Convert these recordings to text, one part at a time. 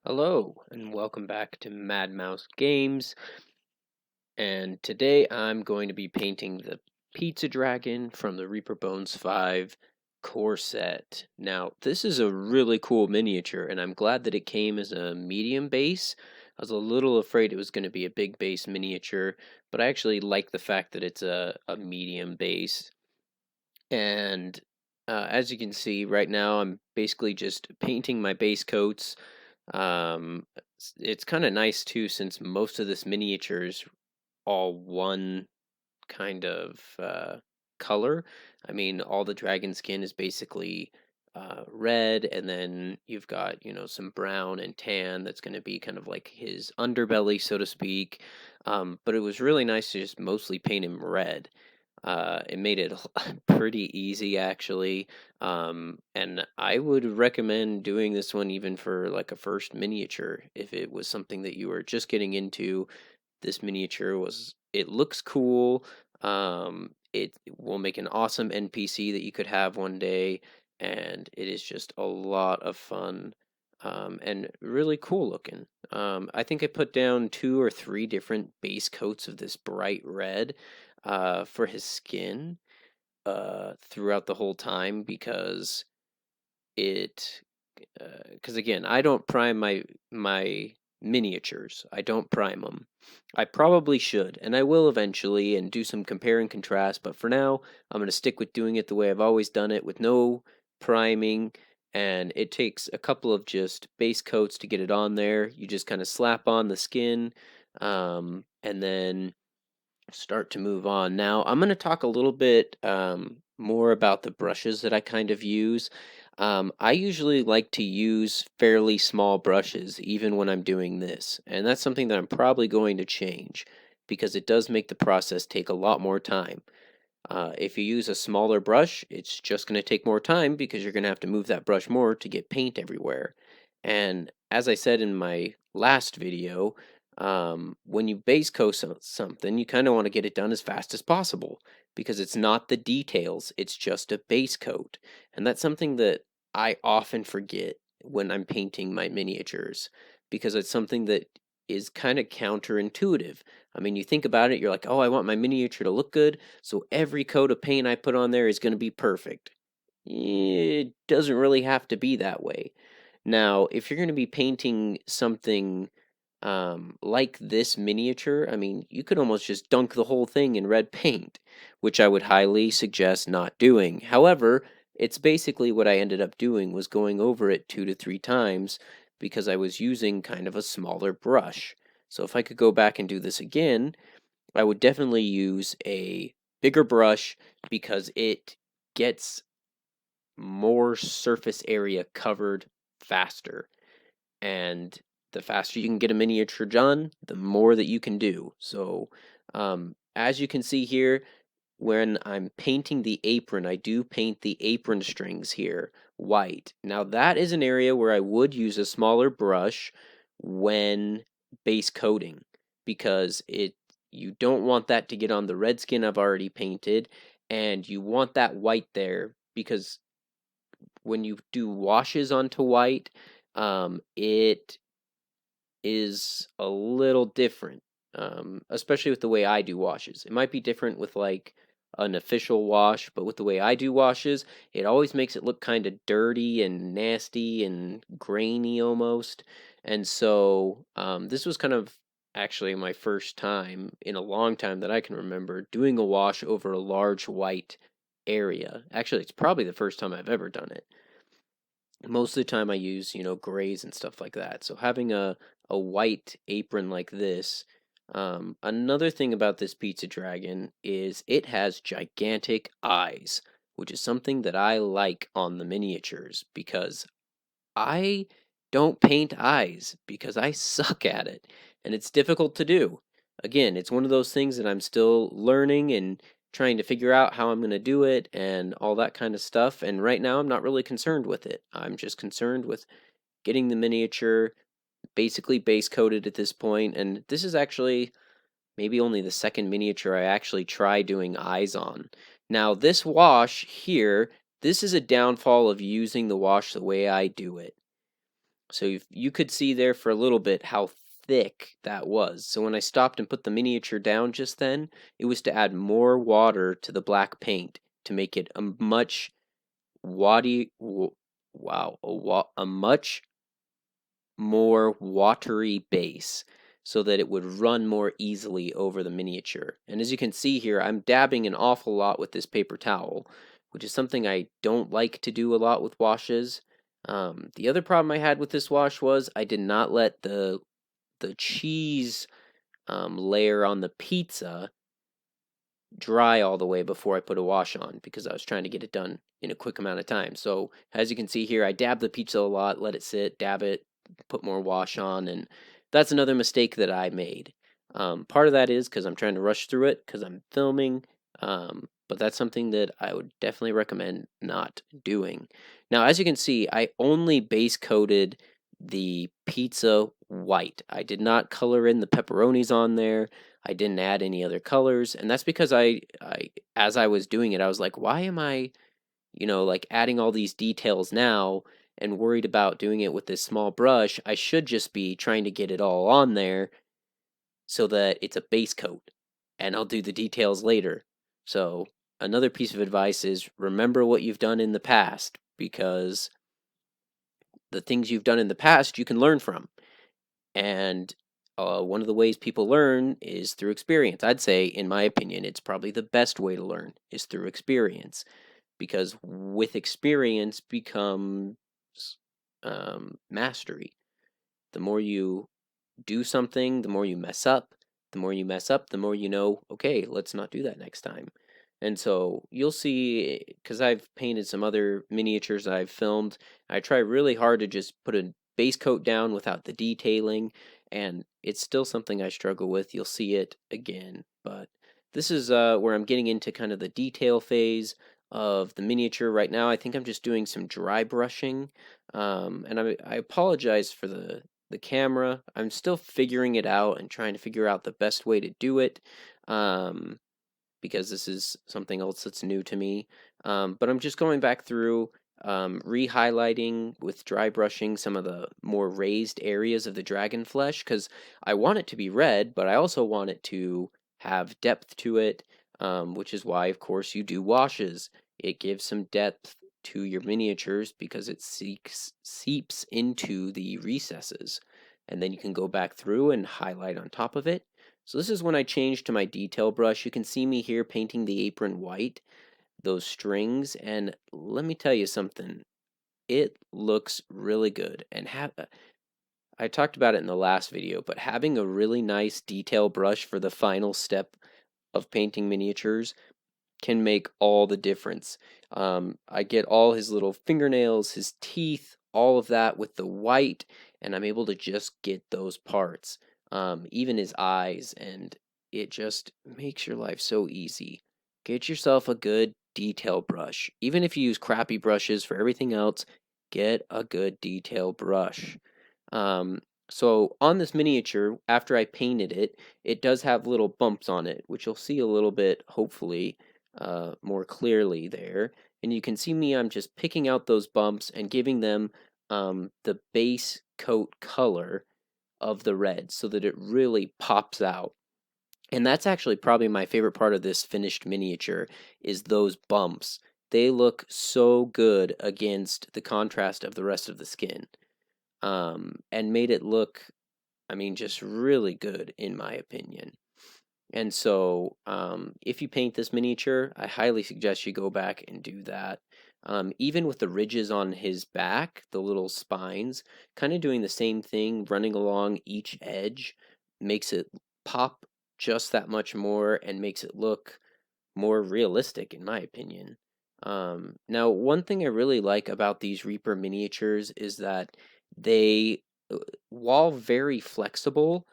Hello, and welcome back to Mad Mouse Games. And today I'm going to be painting the Pizza Dragon from the Reaper Bones 5 core set. Now, this is a really cool miniature, and I'm glad that it came as a medium base. I was a little afraid it was going to be a big base miniature, but I actually like the fact that it's a medium base. And as you can see, right now I'm basically just painting my base coats. It's kind of nice too, since most of this miniature is all one kind of color. I mean, all the dragon skin is basically red, and then you've got, some brown and tan that's going to be kind of like his underbelly, so to speak. But it was really nice to just mostly paint him red. It made it pretty easy actually, and I would recommend doing this one even for like a first miniature if it was something that you were just getting into. This miniature it looks cool. It will make an awesome NPC that you could have one day, and it is just a lot of fun. And really cool looking. I think I put down 2 or 3 different base coats of this bright red for his skin throughout the whole time it because again, I don't prime my miniatures. I don't prime them. I probably should, and I will eventually, and do some compare and contrast. But for now, I'm going to stick with doing it the way I've always done it, with no priming. And it takes a couple of just base coats to get it on there. You just kind of slap on the skin, and then start to move on. Now, I'm going to talk a little bit more about the brushes that I kind of use. I usually like to use fairly small brushes, even when I'm doing this, and that's something that I'm probably going to change because it does make the process take a lot more time. If you use a smaller brush, it's just going to take more time because you're going to have to move that brush more to get paint everywhere. And as I said in my last video, when you base coat something, you kind of want to get it done as fast as possible because it's not the details, it's just a base coat. And that's something that I often forget when I'm painting my miniatures because it's something that is kind of counterintuitive. I mean, you think about it, you're like, oh, I want my miniature to look good, so every coat of paint I put on there is going to be perfect. It doesn't really have to be that way. Now, if you're going to be painting something like this miniature, I mean, you could almost just dunk the whole thing in red paint, which I would highly suggest not doing. However, it's basically what I ended up doing was going over it 2 to 3 times because I was using kind of a smaller brush. So if I could go back and do this again, I would definitely use a bigger brush because it gets more surface area covered faster. And the faster you can get a miniature done, the more that you can do. So, as you can see here, when I'm painting the apron, I do paint the apron strings here white. Now, that is an area where I would use a smaller brush when base coating because you don't want that to get on the red skin I've already painted, and you want that white there because when you do washes onto white, it is a little different, especially with the way I do washes. It might be different with like an official wash, but with the way I do washes, it always makes it look kind of dirty and nasty and grainy almost. And so this was kind of actually my first time in a long time that I can remember doing a wash over a large white area. Actually, it's probably the first time I've ever done it. Most of the time I use, grays and stuff like that. So having a white apron like this. Another thing about this pizza dragon is it has gigantic eyes, which is something that I like on the miniatures because I don't paint eyes because I suck at it and it's difficult to do. Again, it's one of those things that I'm still learning and trying to figure out how I'm going to do it and all that kind of stuff. And right now, I'm not really concerned with it. I'm just concerned with getting the miniature basically base coated at this point. And this is actually maybe only the second miniature I actually try doing eyes on. Now, this wash here, this is a downfall of using the wash the way I do it. So you could see there for a little bit how thick that was. So when I stopped and put the miniature down just then, it was to add more water to the black paint to make it a much waddy, wow, a much more watery base so that it would run more easily over the miniature. And as you can see here, I'm dabbing an awful lot with this paper towel, which is something I don't like to do a lot with washes. The other problem I had with this wash was I did not let the cheese layer on the pizza dry all the way before I put a wash on because I was trying to get it done in a quick amount of time. So as you can see here, I dab the pizza a lot, let it sit, dab it, put more wash on, and that's another mistake that I made. Part of that is because I'm trying to rush through it because I'm filming, but that's something that I would definitely recommend not doing. Now, as you can see, I only base coated the pizza white. I did not color in the pepperonis on there. I didn't add any other colors, and that's because I as I was doing it, I was like, why am I, like adding all these details now and worried about doing it with this small brush? I should just be trying to get it all on there so that it's a base coat, and I'll do the details later. So, another piece of advice is remember what you've done in the past because the things you've done in the past you can learn from. And one of the ways people learn is through experience. I'd say, in my opinion, it's probably the best way to learn is through experience because with experience becomes mastery. The more you do something, the more you mess up. The more you mess up, the more you know, okay, let's not do that next time. And so you'll see, because I've painted some other miniatures I've filmed, I try really hard to just put a base coat down without the detailing, and it's still something I struggle with. You'll see it again, but this is where I'm getting into kind of the detail phase of the miniature right now. I think I'm just doing some dry brushing, and I apologize for the camera. I'm still figuring it out and trying to figure out the best way to do it. Because this is something else that's new to me. But I'm just going back through, re-highlighting with dry brushing some of the more raised areas of the dragon flesh because I want it to be red, but I also want it to have depth to it, which is why, of course, you do washes. It gives some depth to your miniatures because it seeps into the recesses. And then you can go back through and highlight on top of it. So this is when I changed to my detail brush. You can see me here painting the apron white, those strings, and let me tell you something. It looks really good. And I talked about it in the last video, but having a really nice detail brush for the final step of painting miniatures can make all the difference. I get all his little fingernails, his teeth, all of that with the white, and I'm able to just get those parts, even his eyes, and it just makes your life so easy. Get yourself a good detail brush. Even if you use crappy brushes for everything else, get a good detail brush. Um, so on this miniature, after I painted it, it does have little bumps on it, which you'll see a little bit, hopefully, more clearly there. And you can see me, I'm just picking out those bumps and giving them the base coat color of the red so that it really pops out. And that's actually probably my favorite part of this finished miniature is those bumps. They look so good against the contrast of the rest of the skin, and made it look, I mean, just really good in my opinion. And so, if you paint this miniature, I highly suggest you go back and do that. Even with the ridges on his back, the little spines, kind of doing the same thing, running along each edge, makes it pop just that much more and makes it look more realistic, in my opinion. Now, one thing I really like about these Reaper miniatures is that they, while very flexible,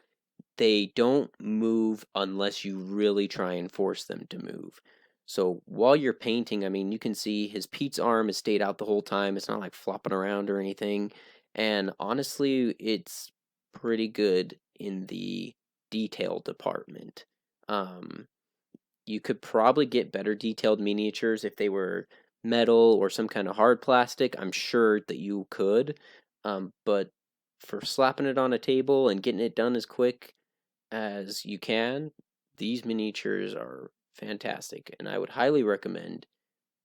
they don't move unless you really try and force them to move. So while you're painting, I mean, you can see his Pete's arm has stayed out the whole time. It's not like flopping around or anything. And honestly, it's pretty good in the detail department. Um, you could probably get better detailed miniatures if they were metal or some kind of hard plastic. I'm sure that you could. But for slapping it on a table and getting it done as quick as you can, these miniatures are fantastic, and I would highly recommend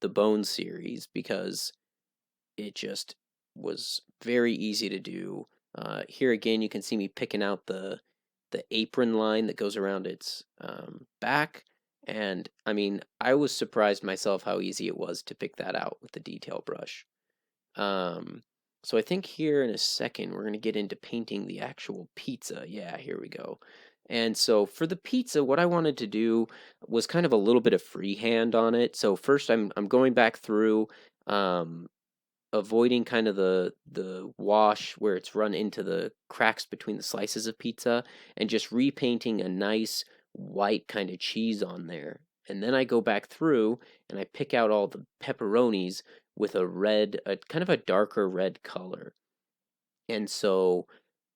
the Bone series because it just was very easy to do. Here again, you can see me picking out the apron line that goes around its back, and I mean, I was surprised myself how easy it was to pick that out with the detail brush. Um, so I think here in a second we're gonna get into painting the actual pizza. Yeah, here we go. And so for the pizza, what I wanted to do was kind of a little bit of freehand on it. So first I'm going back through um, avoiding kind of the wash where it's run into the cracks between the slices of pizza and just repainting a nice white kind of cheese on there. And then I go back through and I pick out all the pepperonis with a red, a kind of a darker red color. And so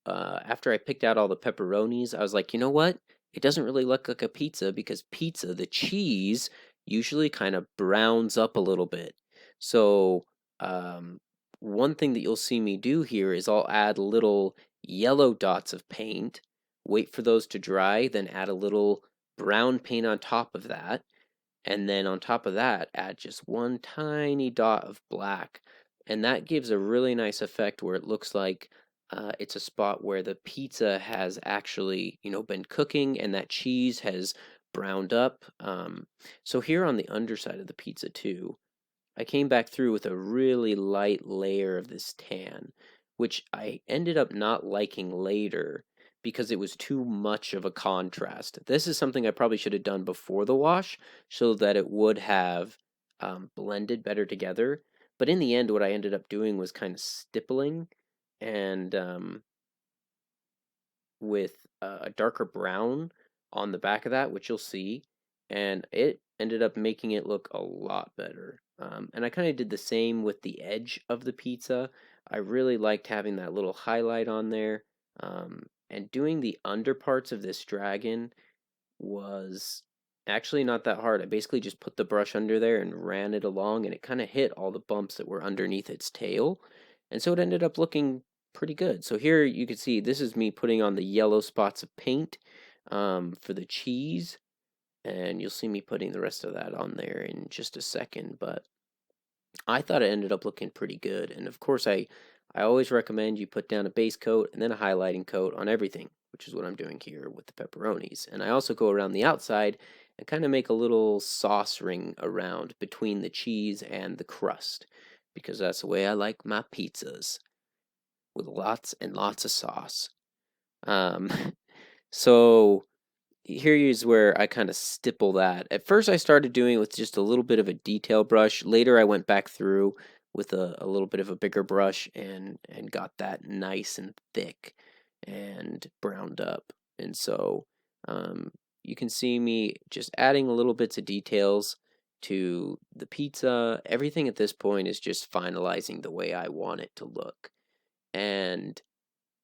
after I picked out all the pepperonis, I was like, you know what? It doesn't really look like a pizza because pizza, the cheese, usually kind of browns up a little bit. So, um, one thing that you'll see me do here is I'll add little yellow dots of paint, wait for those to dry, then add a little brown paint on top of that. And then on top of that, add just one tiny dot of black. And that gives a really nice effect where it looks like it's a spot where the pizza has actually, been cooking and that cheese has browned up. So here on the underside of the pizza too, I came back through with a really light layer of this tan, which I ended up not liking later because it was too much of a contrast. This is something I probably should have done before the wash so that it would have blended better together. But in the end, what I ended up doing was kind of stippling and with a darker brown on the back of that, which you'll see, and it ended up making it look a lot better. And I kind of did the same with the edge of the pizza. I really liked having that little highlight on there. And doing the underparts of this dragon was actually not that hard. I basically just put the brush under there and ran it along, and it kind of hit all the bumps that were underneath its tail. And so it ended up looking pretty good. So here you can see this is me putting on the yellow spots of paint for the cheese, and you'll see me putting the rest of that on there in just a second. But I thought it ended up looking pretty good. And of course, I always recommend you put down a base coat and then a highlighting coat on everything, which is what I'm doing here with the pepperonis. And I also go around the outside and kind of make a little sauce ring around between the cheese and the crust, because that's the way I like my pizzas, with lots and lots of sauce. Um, so here is where I kind of stipple that. At first, I started doing it with just a little bit of a detail brush. Later, I went back through with a little bit of a bigger brush and got that nice and thick and browned up. And so um, you can see me just adding little bits of details to the pizza. Everything at this point is just finalizing the way I want it to look. And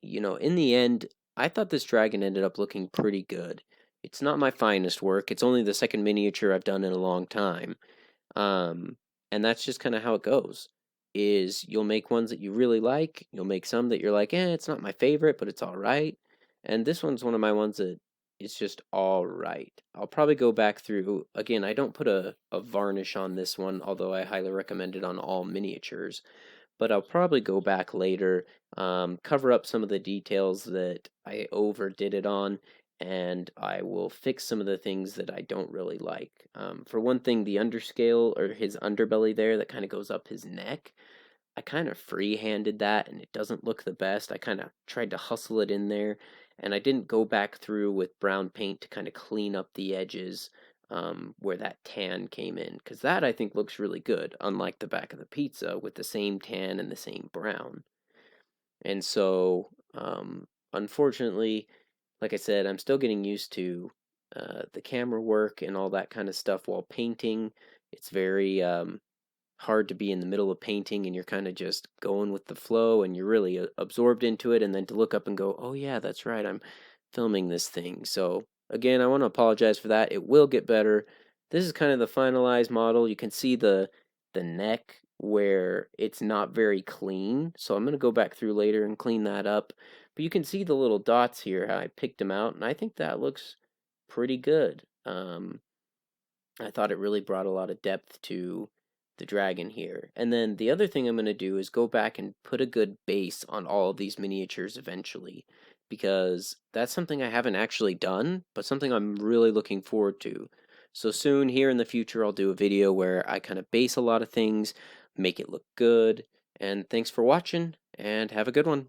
in the end, I thought this dragon ended up looking pretty good. It's not my finest work. It's only the second miniature I've done in a long time. Um, and that's just kind of how it goes. Is you'll make ones that you really like. You'll make some that you're like, it's not my favorite, but it's all right. And this one's one of my ones that it's just all right. I'll probably go back through again. I don't put a varnish on this one, although I highly recommend it on all miniatures, but I'll probably go back later, cover up some of the details that I overdid it on, and I will fix some of the things that I don't really like. For one thing, the underscale or his underbelly there that kind of goes up his neck, I kind of free-handed that and it doesn't look the best. I kind of tried to hustle it in there, and I didn't go back through with brown paint to kind of clean up the edges where that tan came in, because that I think looks really good, unlike the back of the pizza with the same tan and the same brown. And so, unfortunately, like I said, I'm still getting used to the camera work and all that kind of stuff while painting. It's very hard to be in the middle of painting and you're kind of just going with the flow and you're really absorbed into it, and then to look up and go, oh yeah, that's right, I'm filming this thing. So again, I want to apologize for that. It will get better. This is kind of the finalized model. You can see the neck where it's not very clean. So I'm going to go back through later and clean that up. But you can see the little dots here, how I picked them out, and I think that looks pretty good. I thought it really brought a lot of depth to the dragon here. And then the other thing I'm going to do is go back and put a good base on all of these miniatures eventually, because that's something I haven't actually done, but something I'm really looking forward to. So soon here in the future, I'll do a video where I kind of base a lot of things, make it look good. And thanks for watching, and have a good one.